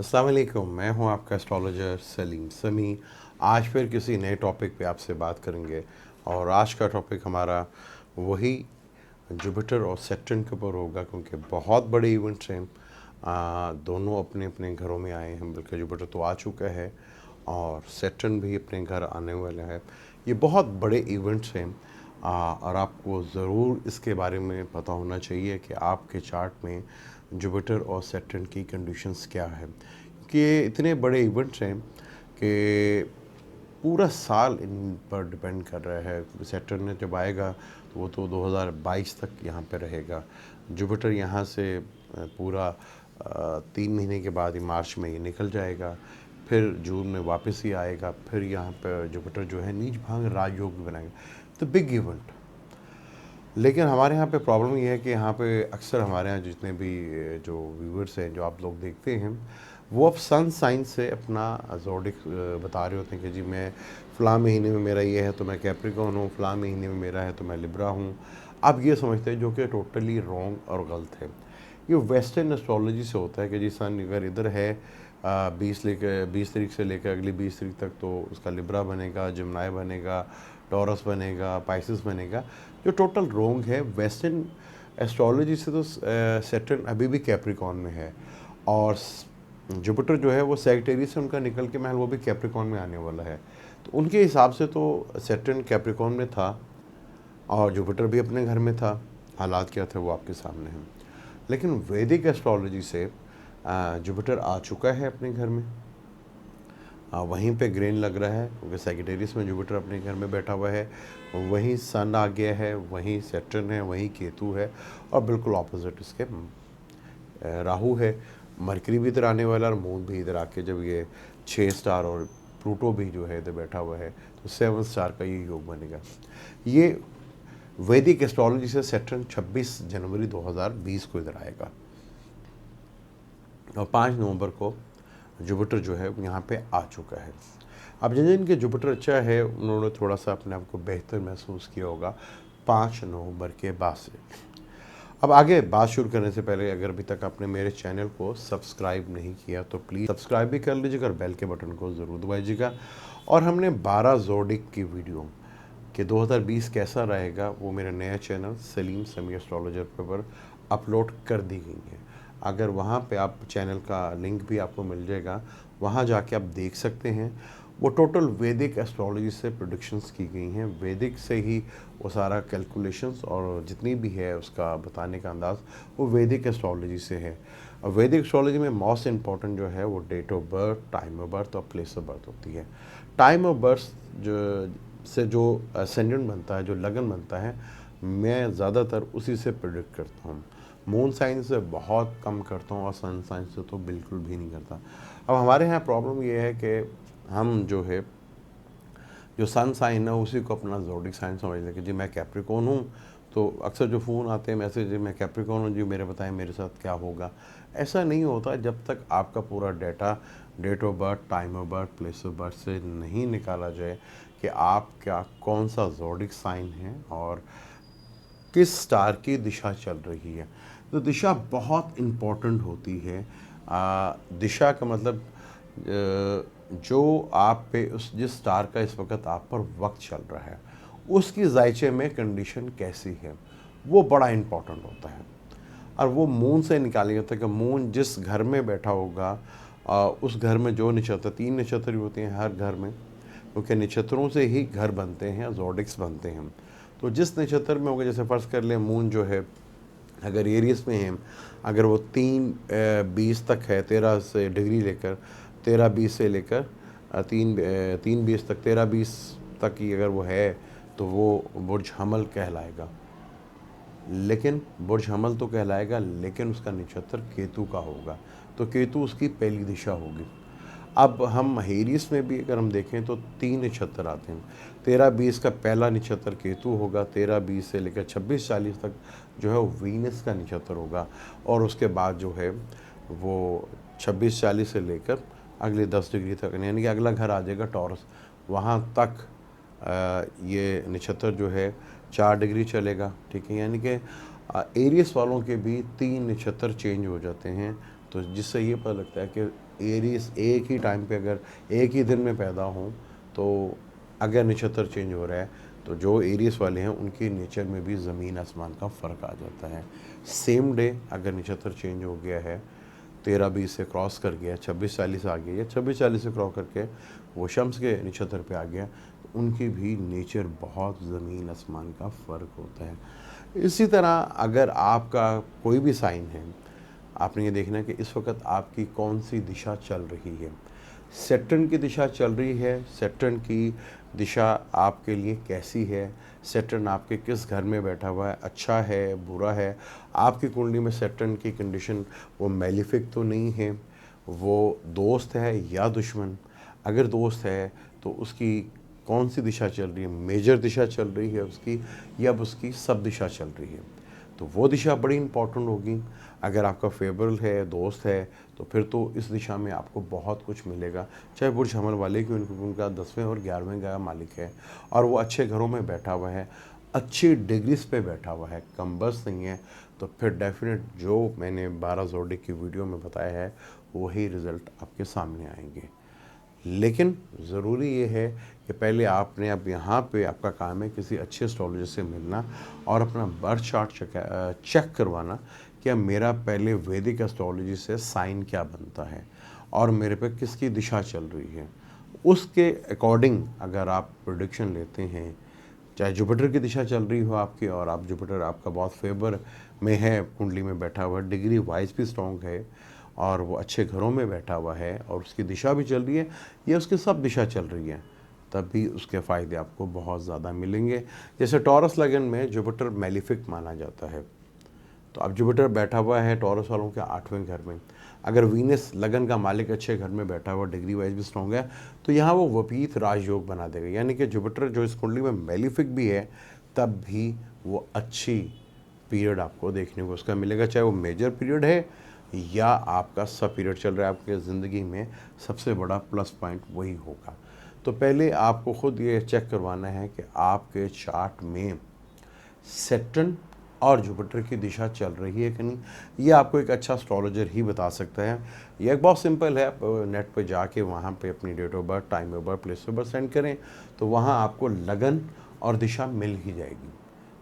अस्सलाम वालेकुम, मैं हूं आपका एस्ट्रोलॉजर सलीम समी। आज फिर किसी नए टॉपिक पे आपसे बात करेंगे और आज का टॉपिक हमारा वही जुपिटर और सैटर्न के ऊपर होगा, क्योंकि बहुत बड़े इवेंट्स हैं। दोनों अपने अपने घरों में आए हैं, बल्कि जुपिटर तो आ चुका है और सैटर्न भी अपने घर आने वाला है। ये बहुत बड़े इवेंट्स हैं और आपको ज़रूर इसके बारे में पता होना चाहिए कि आपके चार्ट में जुपिटर और सैटर्न की कंडीशंस क्या है, क्योंकि ये इतने बड़े इवेंट्स हैं कि पूरा साल इन पर डिपेंड कर रहा है। सैटर्न जब आएगा तो वो तो 2022 तक यहाँ पे रहेगा। जुपिटर यहाँ से पूरा 3 महीने के बाद ही मार्च में ये निकल जाएगा, फिर जून में वापस ही आएगा। फिर यहाँ पर जुपिटर जो है नीच भांग राजयोग भी बनाएगा, तो बिग इवेंट। लेकिन हमारे यहाँ पे प्रॉब्लम ये है कि यहाँ पे अक्सर हमारे यहाँ जितने भी जो व्यूअर्स हैं, जो आप लोग देखते हैं, वो अब सन साइन से अपना ज़ोडिक बता रहे होते हैं कि जी मैं फ़लाँ महीने में मेरा ये है तो मैं कैप्रिकॉर्न हूँ, फ़लाँ महीने में मेरा है तो मैं लिब्रा हूँ। आप ये समझते हैं, जो कि टोटली रॉन्ग और गलत है। ये वेस्टर्न एस्ट्रोलॉजी से होता है कि जी सन अगर इधर है 20 तारीख से लेकर अगली 20 तारीख तक, तो उसका लिब्रा बनेगा, जमनाय बनेगा, टॉरस बनेगा, पाइसिस बनेगा, जो टोटल रोंग है। वेस्टर्न एस्ट्रोलॉजी से तो सैटर्न अभी भी कैप्रिकॉर्न में है और जुपिटर जो है वो सैजिटेरियस से उनका निकल के महल वो भी कैप्रिकॉर्न में आने वाला है। तो उनके हिसाब से तो सैटर्न कैप्रिकॉर्न में था और जुपिटर भी अपने घर में था। हालात क्या थे वो आपके सामने हैं। लेकिन वैदिक एस्ट्रोलॉजी से जुपिटर आ चुका है अपने घर में। वहीं पे ग्रेन लग रहा है, क्योंकि सैजिटेरियस में जुपिटर अपने घर में बैठा हुआ है। वहीं सन आ गया है, वहीं सैटर्न है, वहीं केतु है और बिल्कुल ऑपोजिट इसके राहु है। मरकरी भी इधर आने वाला और मून भी इधर आके, जब ये 6 स्टार और प्लूटो भी जो है इधर बैठा हुआ है, तो 7 स्टार का ये योग बनेगा। ये वैदिक एस्ट्रोलॉजी से सैटर्न 26 जनवरी 2020 को इधर आएगा और 5 नवंबर को जुपिटर जो है यहाँ पे आ चुका है। अब जिन जिनके जुपिटर अच्छा है उन्होंने थोड़ा सा अपने आप को बेहतर महसूस किया होगा 5 नवंबर के बाद से। अब आगे बात शुरू करने से पहले, अगर अभी तक आपने मेरे चैनल को सब्सक्राइब नहीं किया तो प्लीज़ सब्सक्राइब भी कर लीजिएगा और बेल के बटन को ज़रूर दबाइएगा। और हमने 12 ज़ोडिक की वीडियो कि 2020 कैसा रहेगा वो मेरे नया चैनल सलीम समी एस्ट्रोलॉजर पर अपलोड कर दी गई है। अगर वहाँ पे आप चैनल का लिंक भी आपको मिल जाएगा, वहाँ जाके आप देख सकते हैं। वो टोटल वैदिक एस्ट्रोलॉजी से प्रेडिक्शंस की गई हैं, वैदिक से ही वो सारा कैलकुलेशंस और जितनी भी है उसका बताने का अंदाज़ वो वैदिक एस्ट्रोलॉजी से है। और वैदिक एस्ट्रोलॉजी में मोस्ट इम्पॉर्टेंट जो है वो date of birth, time of birth और प्लेस ऑफ बर्थ होती है। टाइम ऑफ बर्थ जो असेंडेंट बनता है, जो लगन बनता है, मैं ज़्यादातर उसी से प्रेडिक्ट करता हूँ। मून साइन से बहुत कम करता हूँ और सन साइन से तो बिल्कुल भी नहीं करता। अब हमारे यहाँ प्रॉब्लम ये है कि हम जो है, जो सन साइन है उसी को अपना ज़ोडिक साइन समझ लें कि जी मैं कैप्रिकॉर्न हूँ। तो अक्सर जो फ़ोन आते हैं मैसेज, मैं कैप्रिकॉर्न हूँ जी, मेरे बताएं मेरे साथ क्या होगा। ऐसा नहीं होता जब तक आपका पूरा data date of birth, time of birth, place of birth से नहीं निकाला जाए कि आप क्या कौन सा ज़ोडिक साइन है और किस स्टार की दिशा चल रही है। तो दिशा बहुत इम्पोर्टेंट होती है। दिशा का मतलब जो आप पे उस जिस स्टार का इस वक्त आप पर वक्त चल रहा है उसकी जायचे में कंडीशन कैसी है, वो बड़ा इम्पोर्टेंट होता है। और वो मून से निकाली जाता है कि मून जिस घर में बैठा होगा उस घर में जो नक्षत्र, 3 नक्षत्र ही होते हैं हर घर में, क्योंकि नक्षत्रों से ही घर बनते हैं, ज़ोडिक्स बनते हैं। तो जिस नक्षत्र में होगा, जैसे फ़र्ज़ कर लें मून जो है अगर एरियस में है, अगर वो 3-20 तक है, 13 से डिग्री लेकर 13-20 से लेकर 3-20 तक, 13-20 तक की अगर वो है तो वो बुर्ज हमल कहलाएगा। लेकिन बुर्ज हमल तो कहलाएगा, लेकिन उसका नक्षत्र केतु का होगा, तो केतु उसकी पहली दिशा होगी। अब हम हेरियस में भी अगर हम देखें तो 3 नक्षत्र आते हैं। 13-20 का पहला नक्षत्र केतु होगा, 13-20 से लेकर 26-40 तक जो है वो वीनस का नक्षत्र होगा, और उसके बाद जो है वो 26-40 से लेकर अगले 10 डिग्री तक, यानी कि अगला घर आ जाएगा टॉरस। वहाँ तक ये नक्षत्र जो है 4 डिग्री चलेगा, ठीक है। यानी कि एरियस वालों के भी 3 नक्षत्र चेंज हो जाते हैं, तो जिससे ये पता लगता है कि एरीज एक ही टाइम पे अगर एक ही दिन में पैदा हों तो अगर नक्षत्र चेंज हो रहा है तो जो एरीज वाले हैं उनके नेचर में भी ज़मीन आसमान का फ़र्क आ जाता है। सेम डे अगर नक्षत्र चेंज हो गया है, 13-20 से क्रॉस कर गया, 26-40 आ गया या 26-40 से क्रॉस करके वो शम्स के नक्षत्र पे आ गया, तो उनकी भी नेचर बहुत ज़मीन आसमान का फ़र्क होता है। इसी तरह अगर आपका कोई भी साइन है, आपने ये देखना है कि इस वक्त आपकी कौन सी दिशा चल रही है। सैटर्न की दिशा चल रही है, सैटर्न की दिशा आपके लिए कैसी है, सैटर्न आपके किस घर में बैठा हुआ है, अच्छा है बुरा है, आपकी कुंडली में सैटर्न की कंडीशन वो मैलिफिक तो नहीं है, वो दोस्त है या दुश्मन। अगर दोस्त है तो उसकी कौन सी दिशा चल रही है, मेजर दिशा चल रही है उसकी या अब उसकी सब दिशा चल रही है, तो वो दिशा बड़ी इंपॉर्टेंट होगी। अगर आपका फेवरल है, दोस्त है, तो फिर तो इस दिशा में आपको बहुत कुछ मिलेगा। चाहे बुर्ज हमल वाले की उनका 10वें और 11वें का मालिक है और वो अच्छे घरों में बैठा हुआ है, अच्छी डिग्रीज पे बैठा हुआ है, कम बस नहीं है, तो फिर डेफिनेट जो मैंने 12 ज़ोडिएक की वीडियो में बताया है वही रिज़ल्ट आपके सामने आएंगे। लेकिन ज़रूरी ये है कि पहले आपने अब यहाँ पे आपका काम है किसी अच्छे एस्ट्रोलॉजर से मिलना और अपना बर्थ चार्ट चेक करवाना कि अब मेरा पहले वैदिक एस्ट्रोलॉजी से साइन क्या बनता है और मेरे पे किसकी दिशा चल रही है। उसके अकॉर्डिंग अगर आप प्रोडिक्शन लेते हैं, चाहे जुपिटर की दिशा चल रही हो आपकी और आप जुपिटर आपका बहुत फेवर में है, कुंडली में बैठा हुआ है, डिग्री वाइज भी स्ट्रॉन्ग है और वो अच्छे घरों में बैठा हुआ है और उसकी दिशा भी चल रही है या उसकी सब दिशा चल रही है, तब भी उसके फ़ायदे आपको बहुत ज़्यादा मिलेंगे। जैसे टॉरस लगन में जुपिटर मैलिफिक माना जाता है, तो अब जुपिटर बैठा हुआ है टॉरस वालों के 8वें घर में। अगर वीनस लगन का मालिक अच्छे घर में बैठा हुआ, डिग्री वाइज भी स्ट्रॉन्ग है, तो यहाँ वो विपरीत राजयोग बना देगा। यानी कि जुपिटर जो इस कुंडली में मैलिफिक भी है तब भी वो अच्छी पीरियड आपको देखने को उसका मिलेगा, चाहे वो मेजर पीरियड है या आपका सब पीरियड चल रहा है। आपके ज़िंदगी में सबसे बड़ा प्लस पॉइंट वही होगा। तो पहले आपको ख़ुद ये चेक करवाना है कि आपके चार्ट में सैटर्न और जुपिटर की दिशा चल रही है कि नहीं। ये आपको एक अच्छा एस्ट्रोलॉजर ही बता सकता है। ये एक बहुत सिंपल है, आप नेट पे जाके वहाँ पे अपनी date of birth, time of birth, place of birth send करें तो वहाँ आपको लगन और दिशा मिल ही जाएगी।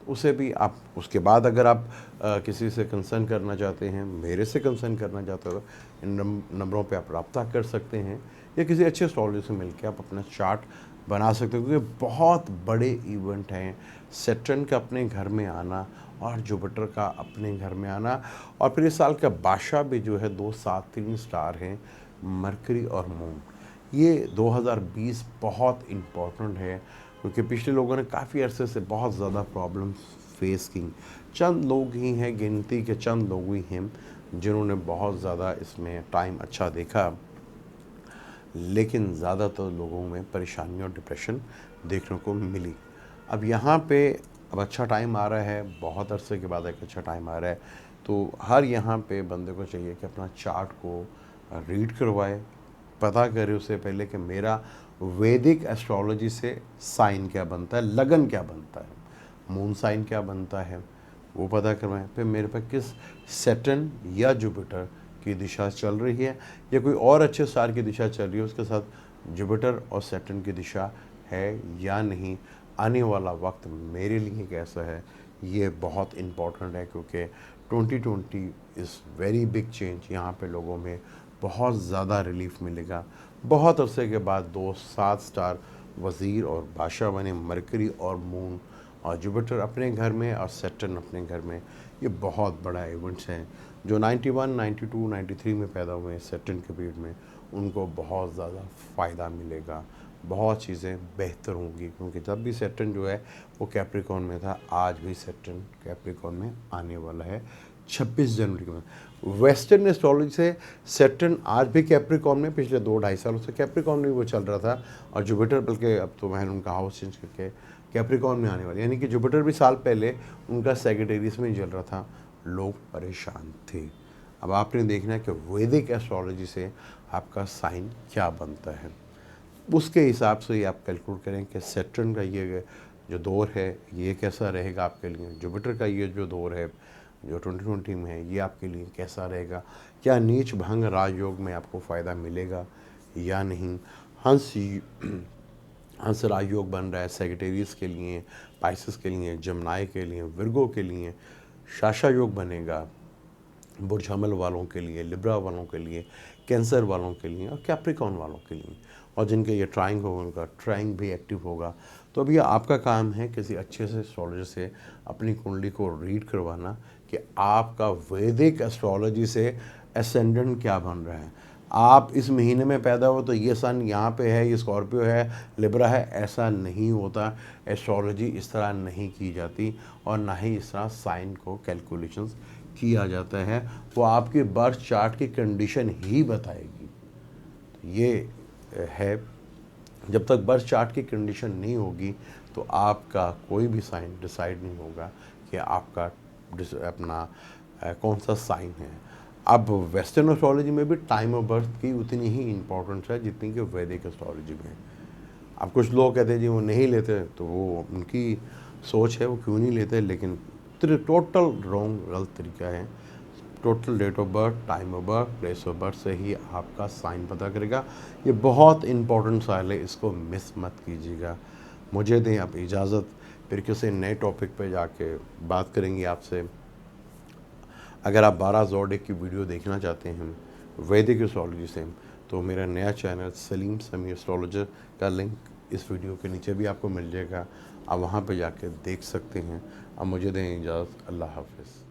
उसे भी आप उसके बाद अगर आप किसी से कंसर्न करना चाहते हैं, मेरे से कंसर्न करना चाहते हो, इन नंबरों पे आप रब्ता कर सकते हैं या किसी अच्छे एस्ट्रोलॉजर से मिलकर आप अपना चार्ट बना सकते हो, क्योंकि बहुत बड़े इवेंट हैं सैटर्न का अपने घर में आना और जुपिटर का अपने घर में आना। और फिर इस साल का बादशाह भी जो है 2 7 3 स्टार हैं, मरकरी और मून। ये 2020 बहुत इम्पोर्टेंट है क्योंकि पिछले लोगों ने काफ़ी अरसे से बहुत ज़्यादा प्रॉब्लम्स फेस की। चंद लोग ही हैं, गिनती के चंद लोग ही हैं जिन्होंने बहुत ज़्यादा इसमें टाइम अच्छा देखा, लेकिन ज़्यादातर लोगों में परेशानी और डिप्रेशन देखने को मिली। अब यहाँ पे अब अच्छा टाइम आ रहा है, बहुत अरसे के बाद एक अच्छा टाइम आ रहा है, तो हर यहाँ पे बंदे को चाहिए कि अपना चार्ट को रीड करवाए, पता करे उससे पहले कि मेरा वैदिक एस्ट्रोलॉजी से साइन क्या बनता है, लगन क्या बनता है, मून साइन क्या बनता है, वो पता करवाएं। फिर मेरे पे किस सैटर्न या जुपिटर की दिशा चल रही है या कोई और अच्छे स्टार की दिशा चल रही है, उसके साथ जुपिटर और सैटर्न की दिशा है या नहीं, आने वाला वक्त मेरे लिए कैसा है, ये बहुत इम्पॉर्टेंट है क्योंकि 2020 इज़ वेरी बिग चेंज। यहाँ पे लोगों में बहुत ज़्यादा रिलीफ मिलेगा। बहुत अरसे के बाद 2 7 स्टार वज़ीर और बादशाह बने, मरकरी और मून और जुपिटर अपने घर में और सैटर्न अपने घर में। ये बहुत बड़ा इवेंट्स हैं। जो 91 92 93 में पैदा हुए हैं सैटर्न के पीरियड में, उनको बहुत ज़्यादा फ़ायदा मिलेगा, बहुत चीज़ें बेहतर होंगी क्योंकि जब भी सैटर्न जो है वो कैप्रिकॉर्न में था, आज भी सैटर्न कैप्रिकॉर्न में आने वाला है 26 जनवरी को। वेस्टर्न एस्ट्रोलॉजी से सैटर्न आज भी कैप्रिकॉर्न में, पिछले 2 ढाई सालों से कैप्रिकॉर्न में वो चल रहा था और जुपिटर बल्कि अब तो मैंने उनका हाउस चेंज करके कैप्रिकॉर्न में आने वाला, यानी कि जुपिटर भी साल पहले उनका सेक्रेटेरियस में ही चल रहा था। लोग परेशान थे। अब आपने देखना है कि वैदिक एस्ट्रोलॉजी से आपका साइन क्या बनता है, उसके हिसाब से ही आप कैलकुलेट करें कि सैटर्न का ये जो दौर है ये कैसा रहेगा आपके लिए, जुपिटर का ये जो दौर है जो 2020 में है ये आपके लिए कैसा रहेगा, क्या नीच भंग राजयोग में आपको फ़ायदा मिलेगा या नहीं। हंस हंस राजयोग बन रहा है सेजिटेरियस के लिए, पाइसेस के लिए, जमनाई के लिए, विर्गो के लिए। शाशा योग बनेगा बुर्ज हमल वालों के लिए, लिब्रा वालों के लिए, कैंसर वालों के लिए और कैप्रिकॉन वालों के लिए। और जिनके ये ट्राइंग होगा उनका ट्राइंग भी एक्टिव होगा। तो अभी आपका काम है किसी अच्छे से एस्ट्रोलॉजर से अपनी कुंडली को रीड करवाना कि आपका वैदिक एस्ट्रोलॉजी से एसेंडेंट क्या बन रहा है। आप इस महीने में पैदा हो तो ये सन यहाँ पे है, ये स्कॉर्पियो है, लिब्रा है, ऐसा नहीं होता। एस्ट्रोलॉजी इस तरह नहीं की जाती और ना ही इस तरह साइन को कैलकुलेशंस किया जाता है। वो आपके बर्थ चार्ट की कंडीशन ही बताएगी। तो ये है, जब तक बर्थ चार्ट की कंडीशन नहीं होगी तो आपका कोई भी साइन डिसाइड नहीं होगा कि आपका अपना कौन सा साइन है। अब वेस्टर्न एस्ट्रोलॉजी में भी टाइम ऑफ बर्थ की उतनी ही इम्पोर्टेंस है जितनी कि वैदिक एस्ट्रोलॉजी में। अब कुछ लोग कहते हैं जी वो नहीं लेते, तो वो उनकी सोच है, वो क्यों नहीं लेते, लेकिन टोटल रॉन्ग गलत तरीका है। Total date of birth, time of birth, place of birth से ही आपका साइन पता करेगा। ये बहुत इंपॉर्टेंट सवाल है, इसको मिस मत कीजिएगा। मुझे दें आप इजाज़त, फिर किसी नए टॉपिक पे जाके बात करेंगे आपसे। अगर आप 12 ज़ोडिएक की वीडियो देखना चाहते हैं वैदिक एस्ट्रोलॉजी से, तो मेरा नया चैनल सलीम समी एस्ट्रोलॉजर का लिंक इस वीडियो के नीचे भी आपको मिल जाएगा। आप वहाँ पे जाके देख सकते हैं। अब मुझे दें इजाज़त, अल्लाह हाफ़िज़।